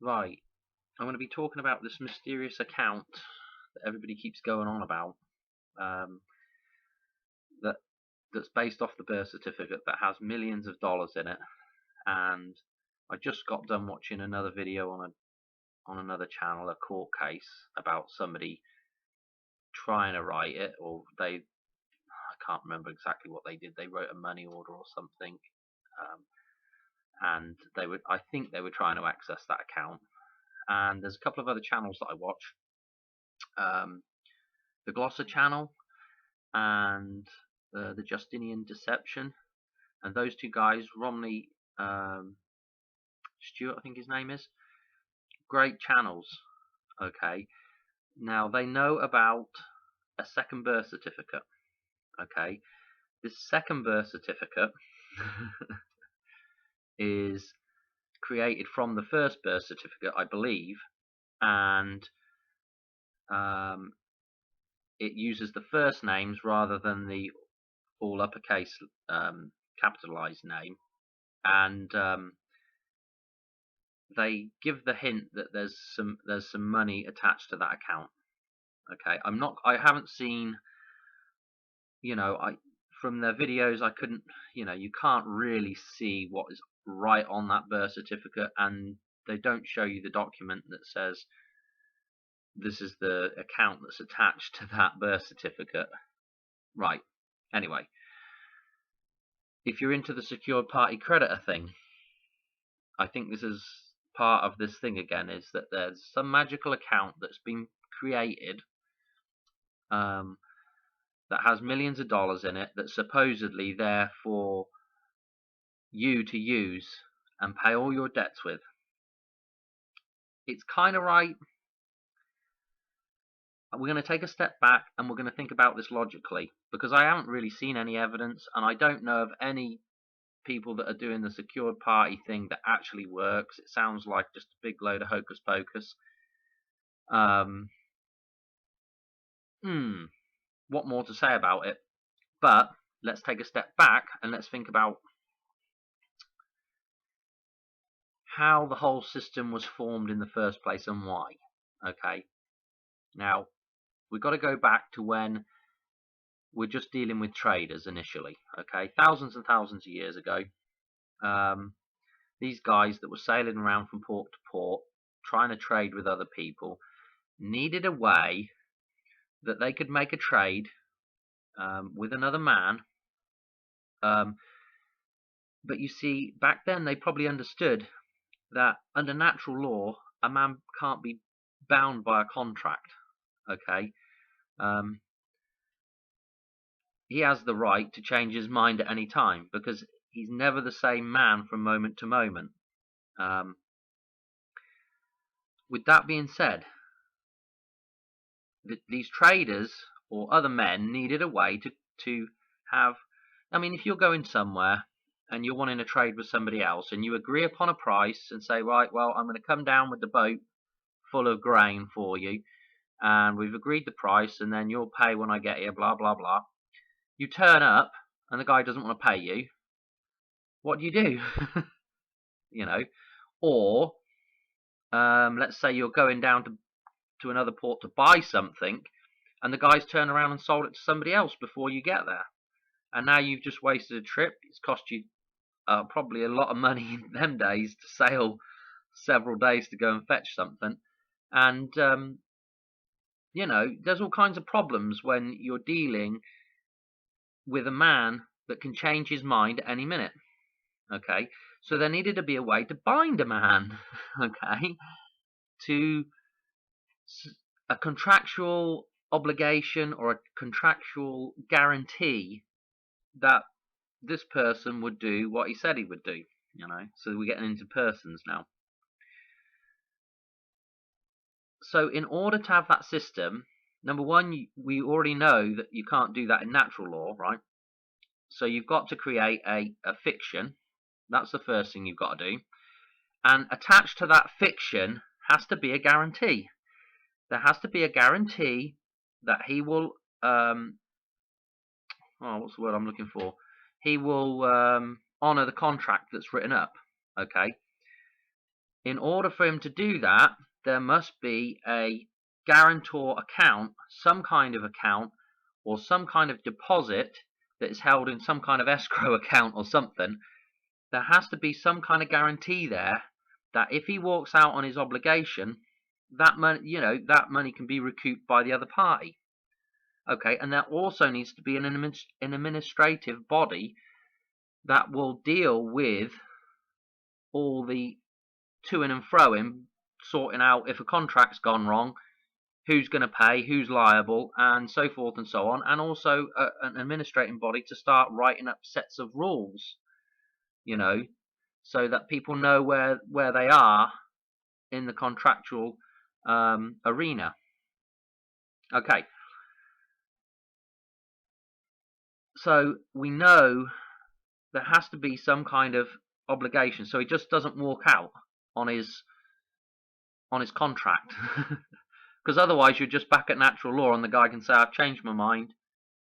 Right, I'm going to be talking about this mysterious account that everybody keeps going on about. Um, that's based off the birth certificate that has millions of dollars in it. And I just got done watching another video on another channel, a court case about somebody trying to write it, or I can't remember exactly what they did. They wrote a money order or something, and I think they were trying to access that account. And there's a couple of other channels that I watch. The GLOSSA channel and the Justinian Deception, and those two guys, Romney Stewart, I think his name is, great channels. Okay, now they know about a second birth certificate. Okay, this second birth certificate is created from the first birth certificate, I believe, and it uses the first names rather than the all uppercase capitalized name, and they give the hint that there's some money attached to that account. Okay, I haven't seen, from their videos, I couldn't, you can't really see what is right on that birth certificate, and they don't show you the document that says this is the account that's attached to that birth certificate. Right. Anyway, if you're into the secured party creditor thing, I think this is part of this thing again, is that there's some magical account that's been created that has millions of dollars in it, that's supposedly there for you to use and pay all your debts with. It's kind of right. We're going to take a step back and we're going to think about this logically, because I haven't really seen any evidence, and I don't know of any people that are doing the secured party thing that actually works. It sounds like just a big load of hocus pocus. What more to say about it? But let's take a step back and let's think about how the whole system was formed in the first place and why. Okay, now we've got to go back to when we're just dealing with traders initially. Okay, thousands and thousands of years ago, these guys that were sailing around from port to port trying to trade with other people needed a way that they could make a trade with another man. But you see, back then they probably understood that under natural law, a man can't be bound by a contract. Okay, he has the right to change his mind at any time, because he's never the same man from moment to moment. With that being said, these traders or other men needed a way to have. I mean, if you're going somewhere and you're wanting to trade with somebody else, and you agree upon a price and say, right, well, I'm going to come down with the boat full of grain for you, and we've agreed the price, and then you'll pay when I get here, blah, blah, blah. You turn up, and the guy doesn't want to pay you. What do you do? Or let's say you're going down to another port to buy something, and the guy's turned around and sold it to somebody else before you get there. And now you've just wasted a trip. It's cost you probably a lot of money in them days to sail several days to go and fetch something. And, there's all kinds of problems when you're dealing with a man that can change his mind at any minute. Okay, so there needed to be a way to bind a man, okay, to a contractual obligation or a contractual guarantee that this person would do what he said he would do. So we're getting into persons now. So in order to have that system, number one, we already know that you can't do that in natural law, right? So you've got to create a fiction. That's the first thing you've got to do. And attached to that fiction has to be a guarantee. There has to be a guarantee that he will, what's the word I'm looking for? He will honour the contract that's written up. Okay. in order for him to do that, there must be a guarantor account, some kind of account, or some kind of deposit that is held in some kind of escrow account or something. There has to be some kind of guarantee there that if he walks out on his obligation, that money, that money can be recouped by the other party. Okay, and there also needs to be an administrative body that will deal with all the to-in and fro-in, sorting out if a contract's gone wrong, who's going to pay, who's liable, and so forth and so on, and also an administrating body to start writing up sets of rules, so that people know where they are in the contractual arena. Okay. So we know there has to be some kind of obligation, so he just doesn't walk out on his contract, because otherwise you're just back at natural law, and the guy can say, "I've changed my mind.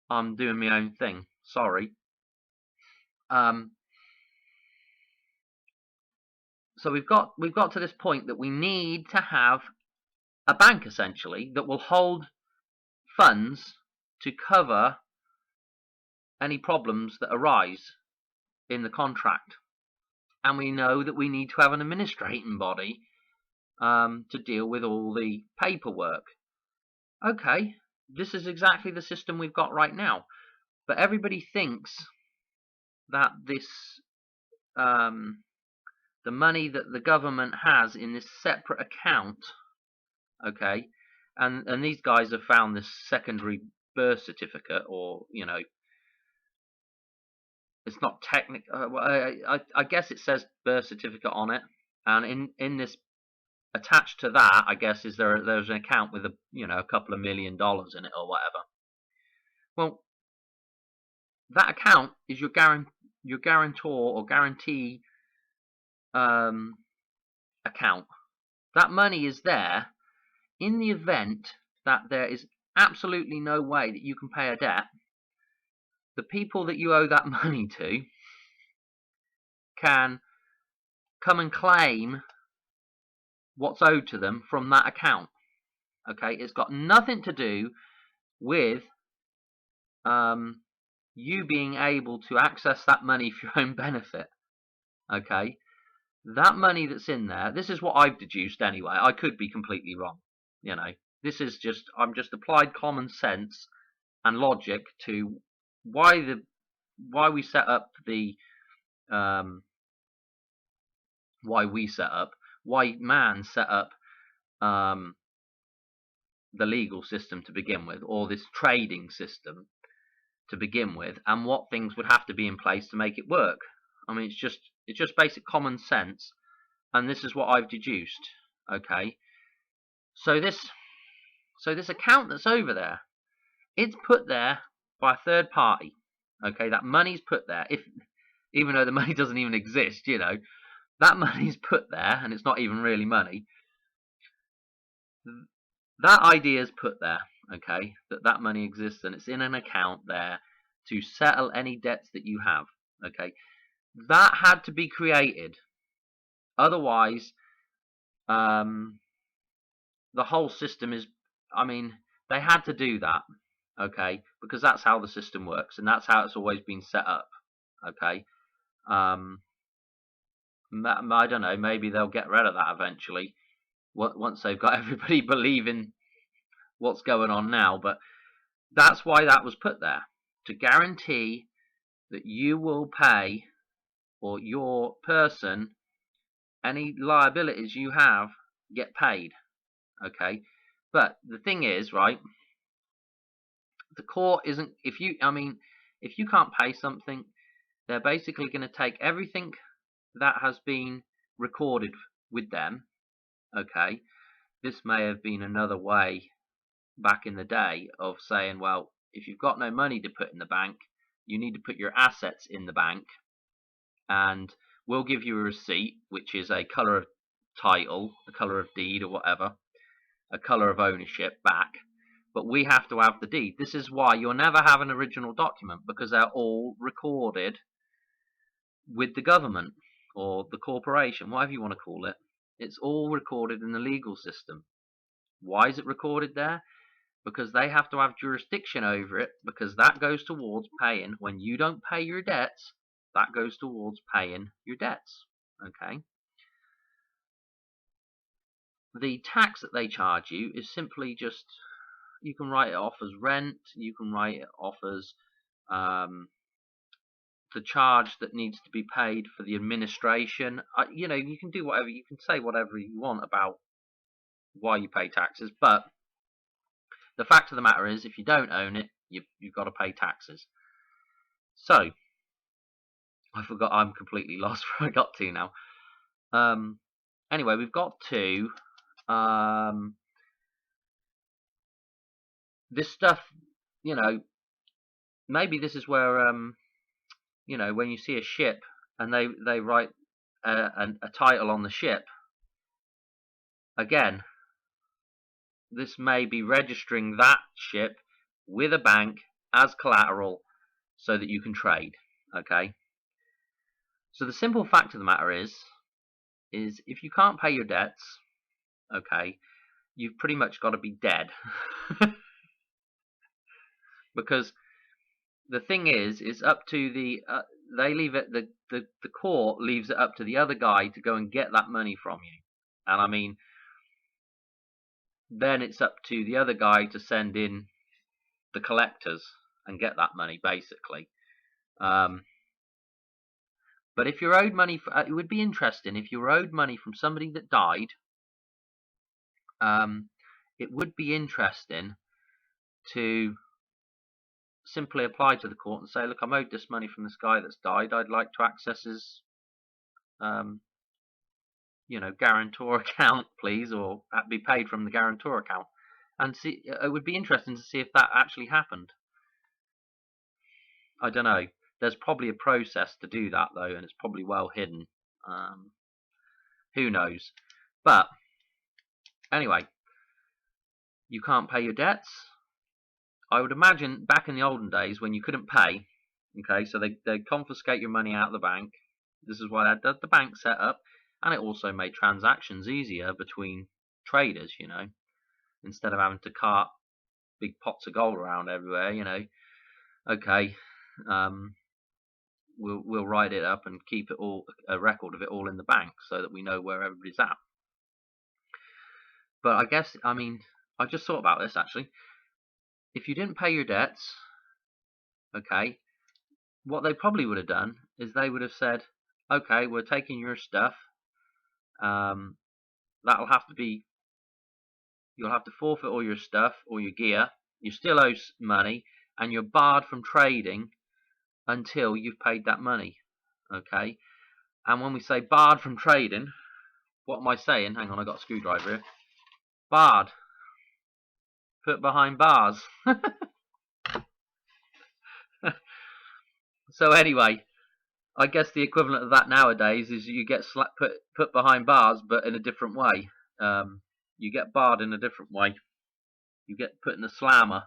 I'm doing my own thing. Sorry." So we've got to this point that we need to have a bank essentially that will hold funds to cover any problems that arise in the contract, and we know that we need to have an administrating body to deal with all the paperwork. Okay, this is exactly the system we've got right now, but everybody thinks that this the money that the government has in this separate account, okay, and these guys have found this secondary birth certificate, or it's not technical. I guess it says birth certificate on it, and in this, attached to that, I guess, is there's an account with a couple of $1 million in it or whatever. Well, that account is your guarantor or guarantee account. That money is there in the event that there is absolutely no way that you can pay a debt. The people that you owe that money to can come and claim what's owed to them from that account. Okay, it's got nothing to do with you being able to access that money for your own benefit. Okay, that money that's in there, this is what I've deduced anyway. I could be completely wrong. This is I'm just applied common sense and logic to why we set up why man set up the legal system to begin with, or this trading system to begin with, and what things would have to be in place to make it work. I mean, it's just basic common sense, and this is what I've deduced. Okay, so this account that's over there, it's put there by a third party. Okay, that money's put there, even though the money doesn't even exist. That money's put there, and it's not even really money. That idea is put there, okay, that money exists, and it's in an account there to settle any debts that you have. Okay, that had to be created, otherwise the whole system is, they had to do that, okay, because that's how the system works, and that's how it's always been set up. Okay, I don't know, maybe they'll get rid of that eventually once they've got everybody believing what's going on now, but that's why that was put there, to guarantee that you will pay, or your person, any liabilities you have get paid. Okay, but the thing is, right, the court isn't, if you can't pay something, they're basically going to take everything that has been recorded with them. Okay, this may have been another way back in the day of saying, well, if you've got no money to put in the bank, you need to put your assets in the bank, and we'll give you a receipt, which is a colour of title, a colour of deed, or whatever, a colour of ownership back, but we have to have the deed. This is why you'll never have an original document, because they're all recorded with the government or the corporation, whatever you want to call it. It's all recorded in the legal system. Why is it recorded there? Because they have to have jurisdiction over it, because that goes towards paying. When you don't pay your debts, that goes towards paying your debts. Okay. The tax that they charge you is simply just, you can write it off as rent, you can write it off as the charge that needs to be paid for the administration. You know, you can do whatever, you can say whatever you want about why you pay taxes, but the fact of the matter is, if you don't own it, you've got to pay taxes. So, I forgot, I'm completely lost where I got to now. Anyway, we've got to this stuff, you know, maybe this is where, you know, when you see a ship and they write a title on the ship, again, this may be registering that ship with a bank as collateral so that you can trade. Okay. So the simple fact of the matter is if you can't pay your debts, okay, you've pretty much got to be dead. Because the thing is, it's up to the they leave it, the court leaves it up to the other guy to go and get that money from you. And I mean, then it's up to the other guy to send in the collectors and get that money, basically. But if you're owed money, it would be interesting if you were owed money from somebody that died. It would be interesting to simply apply to the court and say, look, I'm owed this money from this guy that's died. I'd like to access his, you know, guarantor account, please, or be paid from the guarantor account. And see, it would be interesting to see if that actually happened. I don't know. There's probably a process to do that, though, and it's probably well hidden. Who knows? But anyway, you can't pay your debts. I would imagine back in the olden days when you couldn't pay, okay, so they'd confiscate your money out of the bank. This is why they had the bank set up, and it also made transactions easier between traders, you know, instead of having to cart big pots of gold around everywhere, you know. Okay, we'll write it up and keep it all, a record of it all in the bank, so that we know where everybody's at. But I guess, I mean, I just thought about this actually. If you didn't pay your debts, okay, what they probably would have done is they would have said, okay, we're taking your stuff. That'll have to be, you'll have to forfeit all your stuff, all your gear. You still owe money, and you're barred from trading until you've paid that money. Okay. And when we say barred from trading, what am I saying? Hang on, I got a screwdriver here. Barred. Put behind bars. So anyway, I guess the equivalent of that nowadays is you get put behind bars, but in a different way. You get barred in a different way. You get put in a slammer.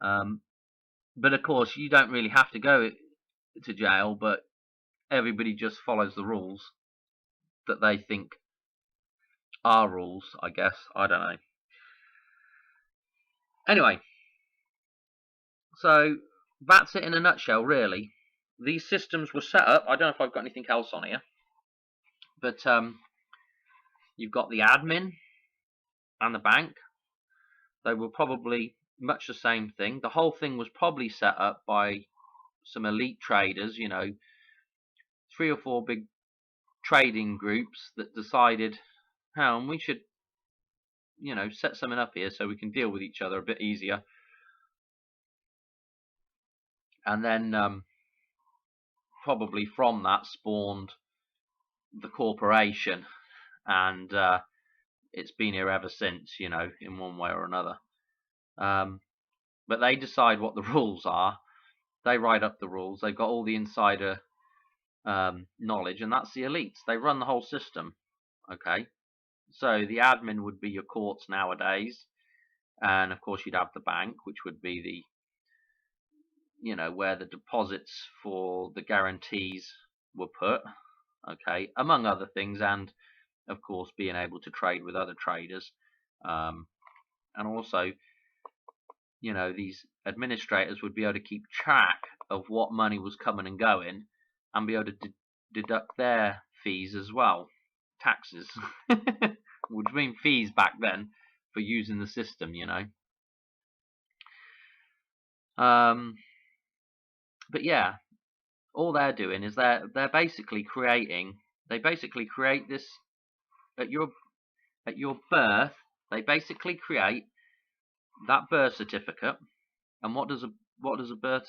But of course, you don't really have to go to jail, but everybody just follows the rules that they think are rules, I guess. I don't know. Anyway, so that's it in a nutshell, really. These systems were set up. I don't know if I've got anything else on here, but you've got the admin and the bank. They were probably much the same thing. The whole thing was probably set up by some elite traders, you know, 3 or 4 big trading groups that decided, oh, we should, you know, set something up here so we can deal with each other a bit easier. And then probably from that spawned the corporation, and it's been here ever since, you know, in one way or another. But they decide what the rules are. They write up the rules. They've got all the insider knowledge, and that's the elites. They run the whole system. Okay, so the admin would be your courts nowadays, and of course you'd have the bank, which would be the, you know, where the deposits for the guarantees were put. Okay, among other things, and of course, being able to trade with other traders, and also, you know, these administrators would be able to keep track of what money was coming and going, and be able to deduct their fees as well, taxes, which mean fees back then for using the system, you know. But yeah, all they're doing is they're basically creating. They basically create this at your birth. They basically create that birth certificate. And what is a birth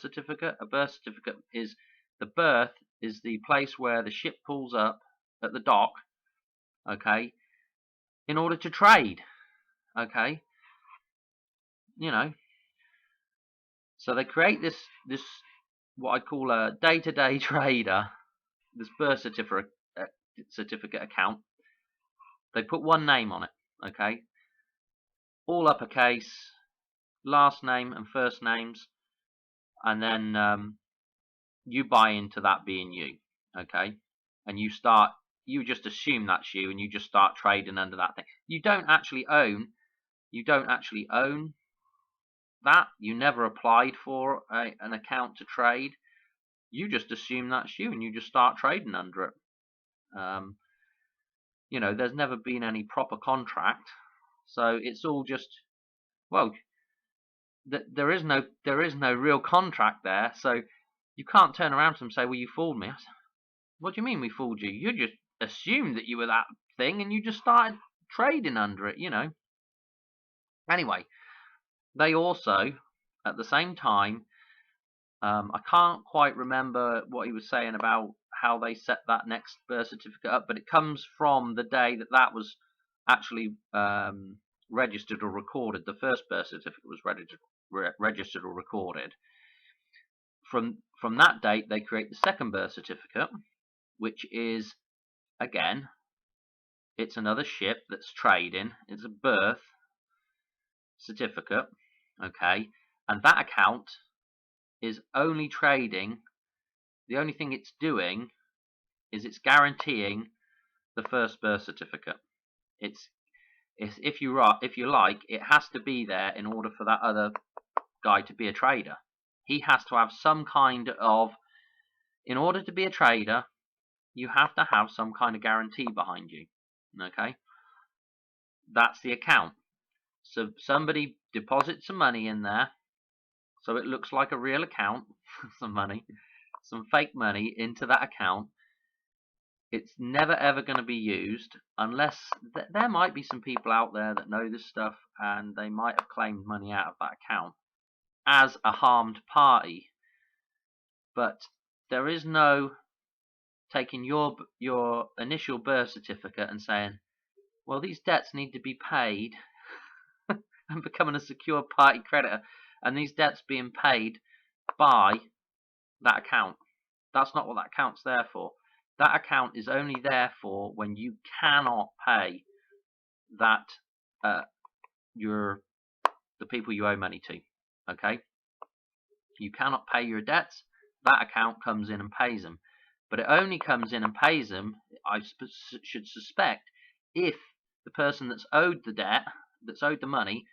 certificate? A birth certificate is the birth is the place where the ship pulls up at the dock, okay, in order to trade, okay, you know. So they create this what I call a day-to-day trader, this birth certificate account. They put one name on it, okay, all uppercase, last name and first names, and then you buy into that being you, okay, and you just assume that's you, and you just start trading under that thing. You don't actually own that. You never applied for an account to trade. You just assume that's you, and you just start trading under it. You know, there's never been any proper contract, so it's all just, well, there is no real contract there, so you can't turn around to them and say, well, you fooled me. What do you mean we fooled you? You just assumed that you were that thing, and you just started trading under it, you know. Anyway, they also, at the same time, I can't quite remember what he was saying about how they set that next birth certificate up, but it comes from the day that was actually registered or recorded. The first birth certificate was registered or recorded. From that date, they create the second birth certificate, which is, again, it's another ship that's trading. It's a birth certificate, okay, and that account is only trading. The only thing it's doing is it's guaranteeing the first birth certificate. It's if you like, it has to be there in order for that other guy to be a trader. He has to have some kind of, in order to be a trader, you have to have some kind of guarantee behind you. Okay, that's the account. So somebody deposits some money in there, so it looks like a real account, some fake money into that account. It's never ever going to be used unless there might be some people out there that know this stuff, and they might have claimed money out of that account as a harmed party. But there is no taking your initial birth certificate and saying, well, these debts need to be paid, and becoming a secure party creditor, and these debts being paid by that account. That's not what that account's there for. That account is only there for when you cannot pay that the people you owe money to. Okay, you cannot pay your debts. That account comes in and pays them, but it only comes in and pays them, I should suspect, if the person that's owed the debt, that's owed the money,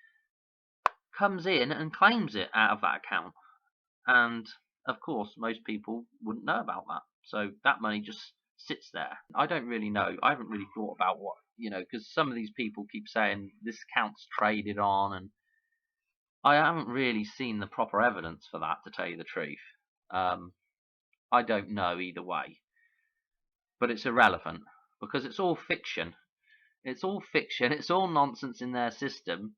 comes in and claims it out of that account. And of course, most people wouldn't know about that, so that money just sits there. I don't really know. I haven't really thought about what, you know, because some of these people keep saying this account's traded on, and I haven't really seen the proper evidence for that, to tell you the truth. I don't know either way, but it's irrelevant because it's all fiction. It's all fiction. It's all nonsense in their system,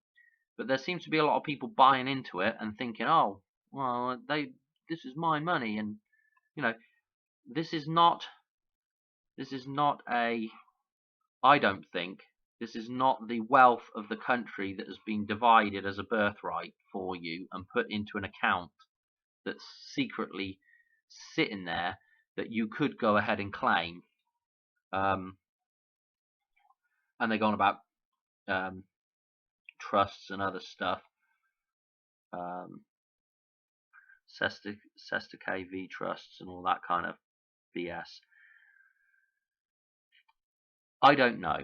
but there seems to be a lot of people buying into it and thinking, oh, well, this is my money, and you know, this is not a, I don't think, this is not the wealth of the country that has been divided as a birthright for you and put into an account that's secretly sitting there that you could go ahead and claim. And they're going about trusts and other stuff. Sesta KV trusts and all that kind of BS. I don't know,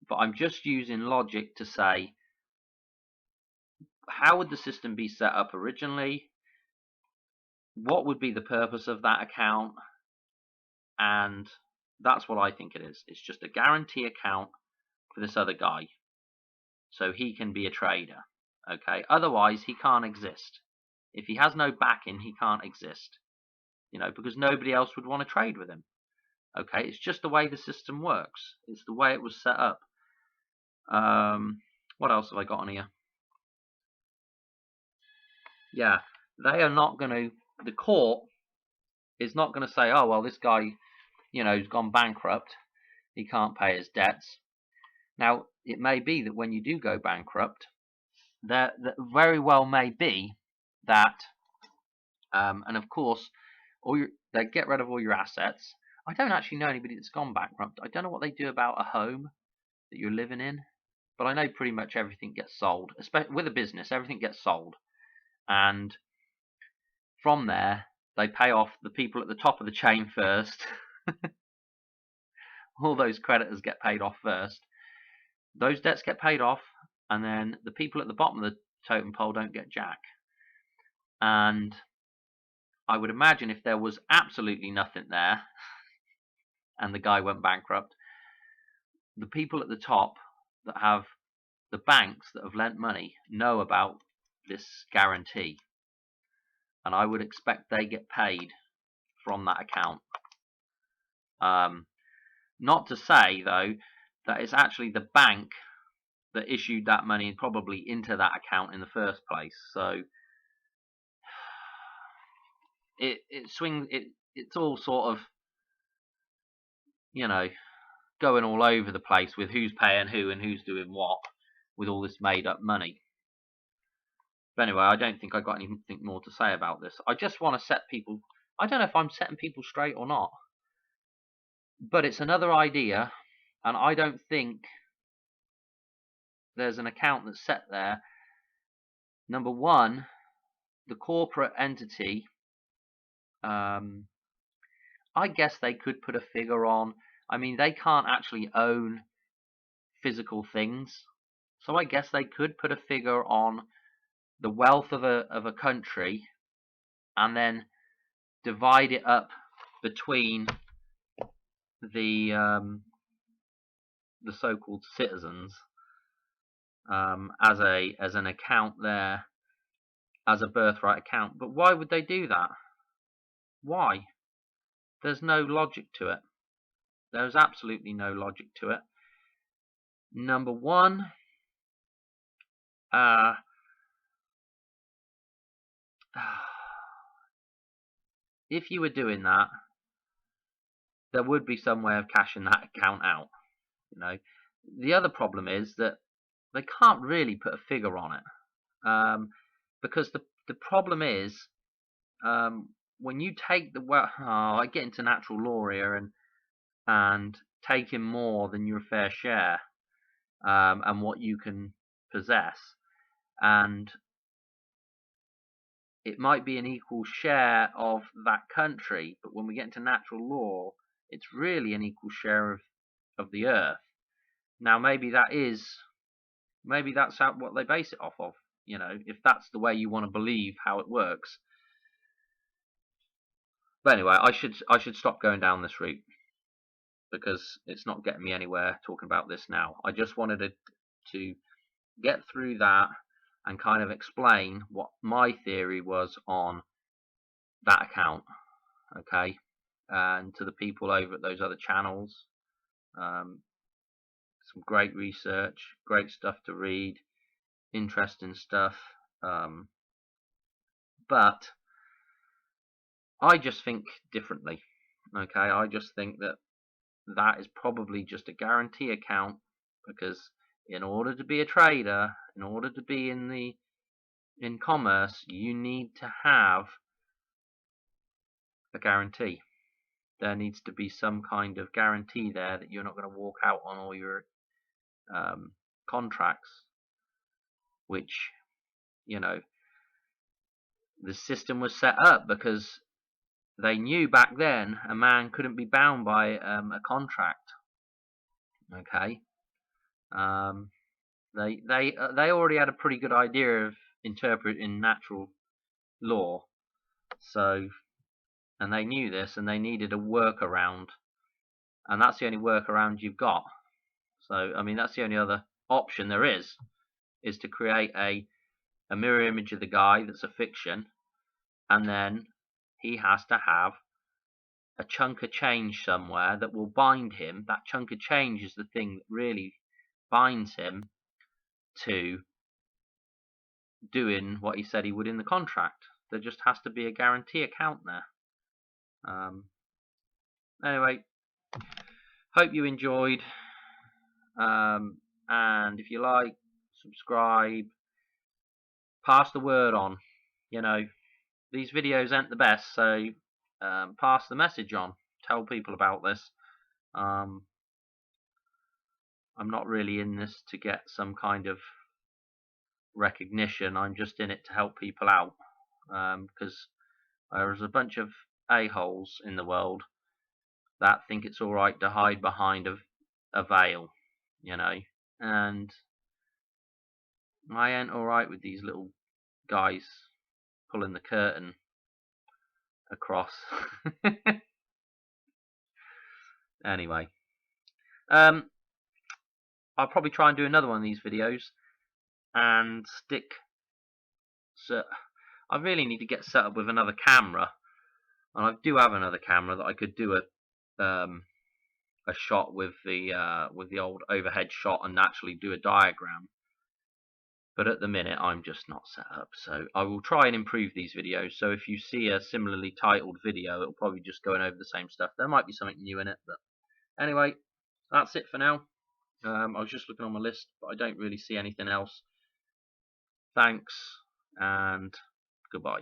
but I'm just using logic to say, how would the system be set up originally? What would be the purpose of that account? And that's what I think it is. It's just a guarantee account for this other guy, so he can be a trader. Okay, otherwise he can't exist. If he has no backing, he can't exist, because nobody else would want to trade with him. Okay, it's just the way the system works. It's the way it was set up. What else have I got on here? Yeah, they are not going to, the court is not going to say, oh, well, this guy, has gone bankrupt. He can't pay his debts. Now, it may be that when you do go bankrupt, that very well may be that, and of course, they get rid of all your assets. I don't actually know anybody that's gone bankrupt. I don't know what they do about a home that you're living in, but I know pretty much everything gets sold. Especially with a business, everything gets sold, and from there they pay off the people at the top of the chain first. All those creditors get paid off first. Those debts get paid off, and then the people at the bottom of the totem pole don't get jack. And I would imagine if there was absolutely nothing there and the guy went bankrupt, the people at the top that have the banks that have lent money know about this guarantee, and I would expect they get paid from that account. Not to say, though, that it's actually the bank that issued that money probably into that account in the first place. So it swings. It's all sort of, going all over the place with who's paying who and who's doing what with all this made up money. But anyway, I don't think I got anything more to say about this. I just want to set people. I don't know if I'm setting people straight or not, but it's another idea, and I don't think there's an account that's set there. Number one, the corporate entity, I guess they could put a figure on. I mean, they can't actually own physical things, so I guess they could put a figure on the wealth of a country, and then divide it up between the so-called citizens, as an account there, as a birthright account. But why would they do that? Why? There's no logic to it. There's absolutely no logic to it. Number one, if you were doing that, there would be some way of cashing that account out. The other problem is that they can't really put a figure on it, because the problem is, when you take I get into natural law here, and taking more than your fair share, and what you can possess, and it might be an equal share of that country, but when we get into natural law, it's really an equal share of the earth. Now, maybe that's what they base it off of, if that's the way you want to believe how it works. But anyway, I should stop going down this route, because it's not getting me anywhere talking about this now. I just wanted to get through that and kind of explain what my theory was on that account, okay? And to the people over at those other channels, some great research, great stuff to read, interesting stuff, but I just think differently, okay? I just think that is probably just a guarantee account, because in order to be a trader, in order to be in commerce, you need to have a guarantee. There needs to be some kind of guarantee there that you're not going to walk out on all your contracts, which, the system was set up because they knew back then a man couldn't be bound by a contract. Okay, they already had a pretty good idea of interpreting natural law, so, and they knew this, and they needed a workaround, and that's the only workaround you've got. So I mean, that's the only other option there is to create a mirror image of the guy that's a fiction, and then he has to have a chunk of change somewhere that will bind him. That chunk of change is the thing that really binds him to doing what he said he would in the contract. There just has to be a guarantee account there. Anyway, hope you enjoyed, and if you like, subscribe, pass the word on. You know, these videos ain't the best, so pass the message on. Tell people about this. I'm not really in this to get some kind of recognition. I'm just in it to help people out, because there's a bunch of a-holes in the world that think it's alright to hide behind a veil, you know, and I ain't alright with these little guys pulling the curtain across. Anyway, I'll probably try and do another one of these videos and stick. So I really need to get set up with another camera, and I do have another camera that I could do a shot with the old overhead shot and actually do a diagram. But at the minute I'm just not set up, so I will try and improve these videos. So if you see a similarly titled video, it'll probably just going over the same stuff. There might be something new in it, but anyway, that's it for now. I was just looking on my list, but I don't really see anything else. Thanks, and goodbye.